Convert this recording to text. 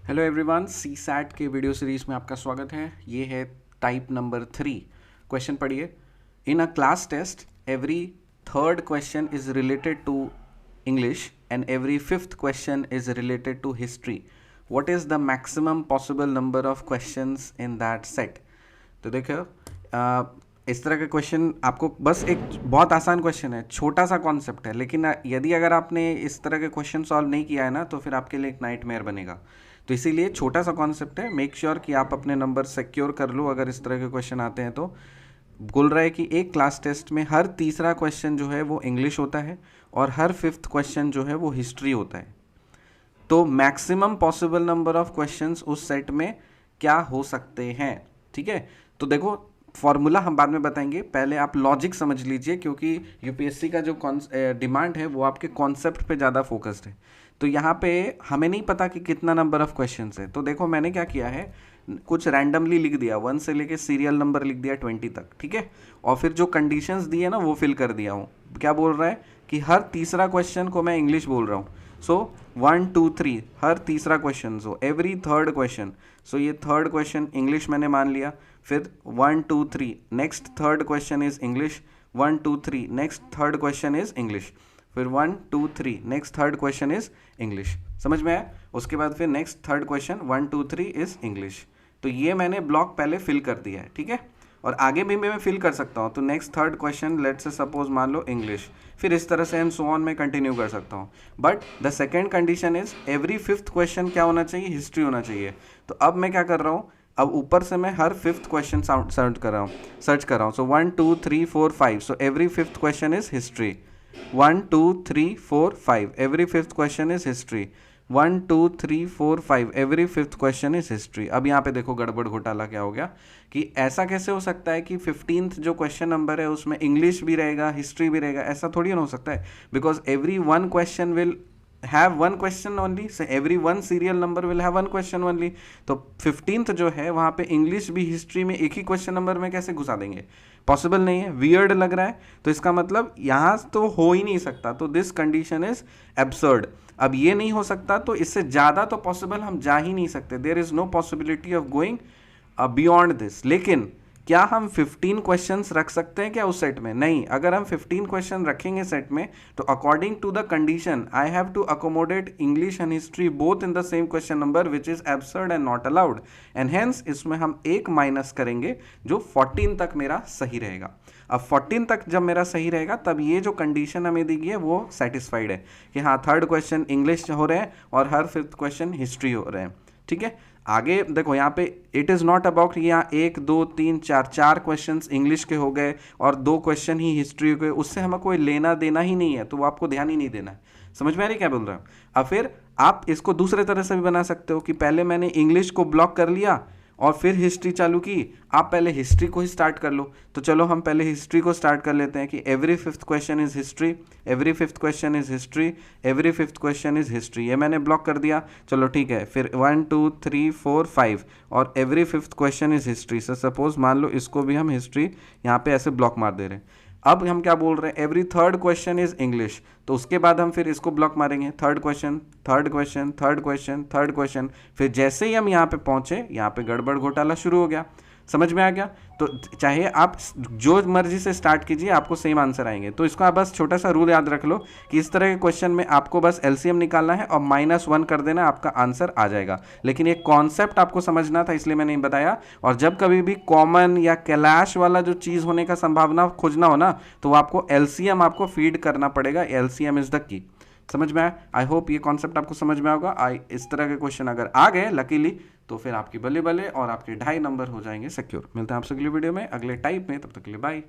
Hello everyone, C SAT के video series में आपका स्वागत है। ये है टाइप नंबर 3। क्वेश्चन पढ़िए। In a class test every third question is related to English and every fifth question is related to history. What is the maximum possible number of questions in that set. तो देखो, इस तरह का question आपको बस एक बहुत आसान क्वेश्चन है, छोटा सा कॉन्सेप्ट है, लेकिन यदि अगर आपने इस तरह के क्वेश्चन सॉल्व नहीं किया है ना तो फिर आपके लिए एक नाइटमेयर बनेगा। तो इसीलिए छोटा सा कॉन्सेप्ट है, मेक श्योर कि आप अपने नंबर सिक्योर कर लो अगर इस तरह के क्वेश्चन आते हैं तो। बोल रहा है कि एक क्लास टेस्ट में हर तीसरा क्वेश्चन जो है वो इंग्लिश होता है और हर फिफ्थ क्वेश्चन जो है वो हिस्ट्री होता है। तो maximum possible number of questions उस सेट में क्या हो सकते हैं, ठीक है। तो देखो, फॉर्मूला हम बाद में बताएंगे, पहले आप लॉजिक समझ लीजिए, क्योंकि यूपीएससी का जो डिमांड है वो आपके कॉन्सेप्ट पे ज़्यादा फोकस्ड है। तो यहाँ पे हमें नहीं पता कि कितना नंबर ऑफ क्वेश्चंस है। तो देखो, मैंने क्या किया है, कुछ रैंडमली लिख दिया, 1 से लेके सीरियल नंबर लिख दिया 20 तक, ठीक है। और फिर जो कंडीशंस दिए ना वो फिल कर दिया हूँ। क्या बोल रहा है कि हर तीसरा क्वेश्चन को मैं इंग्लिश बोल रहा हूँ। सो 1 2 3 हर तीसरा question, so every third question, so ये थर्ड क्वेश्चन इंग्लिश मैंने मान लिया। फिर 1 2 3 next third question is English, 1 2 3 next third question is English, फिर 1 2 3 next third question is English. समझ में आया? उसके बाद फिर next third question 1 2 3 is English. तो ये मैंने ब्लॉक पहले फिल कर दिया है, ठीक है। और आगे भी मैं फिल कर सकता हूँ। तो next third question let's say suppose मान लो इंग्लिश, फिर इस तरह से एंड सो ऑन में कंटिन्यू कर सकता हूँ। But the second condition is every fifth question क्या होना चाहिए, हिस्ट्री होना चाहिए। तो अब मैं क्या कर रहा हूँ, अब ऊपर से मैं हर फिफ्थ क्वेश्चन सर्च कर रहा हूँ। सो 1 2 3 4 5, so every fifth question is history. 1 2 3 4 5 every fifth question is history. 1 2 3 4 5 every fifth question is history. अब यहाँ पे देखो गड़बड़ घोटाला क्या हो गया कि ऐसा कैसे हो सकता है कि 15th जो क्वेश्चन नंबर है उसमें इंग्लिश भी रहेगा हिस्ट्री भी रहेगा। ऐसा थोड़ी ना हो सकता है, because every one question will have one question only, so every one serial number will have one question only। तो 15th जो है वहाँ पे इंग्लिश भी हिस्ट्री में एक ही क्वेश्चन नंबर में कैसे घुसा देंगे, पॉसिबल नहीं है, वियर्ड लग रहा है। तो इसका मतलब यहाँ तो हो ही नहीं सकता। तो दिस कंडीशन इज एब्सर्ड। अब ये नहीं हो सकता तो इससे ज़्यादा तो पॉसिबल हम जा ही नहीं सकते। There is no possibility of going beyond this. लेकिन क्या हम 15 क्वेश्चंस रख सकते हैं क्या उस सेट में? नहीं। अगर हम 15 क्वेश्चन रखेंगे सेट में तो according to the condition I have to accommodate English and history both in the same question number, which is absurd and not allowed. And hence इसमें हम एक माइनस करेंगे जो 14 तक मेरा सही रहेगा। अब 14 तक जब मेरा सही रहेगा तब ये जो कंडीशन हमें दी गई है वो सेटिस्फाइड है कि हाँ थर्ड क्वेश्चन इंग्लिश हो रहे हैं और हर फिफ्थ क्वेश्चन हिस्ट्री हो रहे हैं, ठीक है। आगे देखो, यहाँ पे इट इज़ नॉट अबाउट यहाँ 1 2 3 4 क्वेश्चन इंग्लिश के हो गए और 2 क्वेश्चन ही हिस्ट्री के, उससे हमें कोई लेना देना ही नहीं है। तो वो आपको ध्यान ही नहीं देना है। समझ में आ रही क्या बोल रहा हूँ? अब फिर आप इसको दूसरे तरह से भी बना सकते हो कि पहले मैंने इंग्लिश को ब्लॉक कर लिया और फिर हिस्ट्री चालू की। आप पहले हिस्ट्री को ही स्टार्ट कर लो। तो चलो हम पहले हिस्ट्री को स्टार्ट कर लेते हैं कि every fifth question is history, every fifth question is history, every fifth question is history. ये मैंने ब्लॉक कर दिया, चलो ठीक है। फिर 1 2 3 4 5 और every fifth question is history. So suppose मान लो इसको भी हम हिस्ट्री यहाँ पे ऐसे ब्लॉक मार दे रहे हैं। अब हम क्या बोल रहे हैं, every third question is English. तो उसके बाद हम फिर इसको ब्लॉक मारेंगे, third question third question third question third question. फिर जैसे ही हम यहाँ पे पहुंचे यहाँ पे गड़बड़ घोटाला शुरू हो गया। समझ में आ गया? तो चाहे आप जो मर्जी से स्टार्ट कीजिए आपको सेम आंसर आएंगे। तो इसको आप बस छोटा सा रूल याद रख लो कि इस तरह के क्वेश्चन में आपको बस एलसीएम निकालना है और -1 कर देना, आपका आंसर आ जाएगा। लेकिन ये कॉन्सेप्ट आपको समझना था इसलिए मैंने बताया। और जब कभी भी कॉमन या कैलाश वाला जो चीज़ होने का संभावना खोजना हो ना तो आपको एलसीएम आपको फीड करना पड़ेगा। LCM is the key. समझ में आया? आई होप ये कॉन्सेप्ट आपको समझ में होगा। इस तरह के क्वेश्चन अगर आ गए लकीली तो फिर आपकी बल्ले बल्ले और आपके 2.5 नंबर हो जाएंगे सिक्योर। मिलते हैं आपसे अगली वीडियो में अगले टाइप में, तब तक के लिए बाय।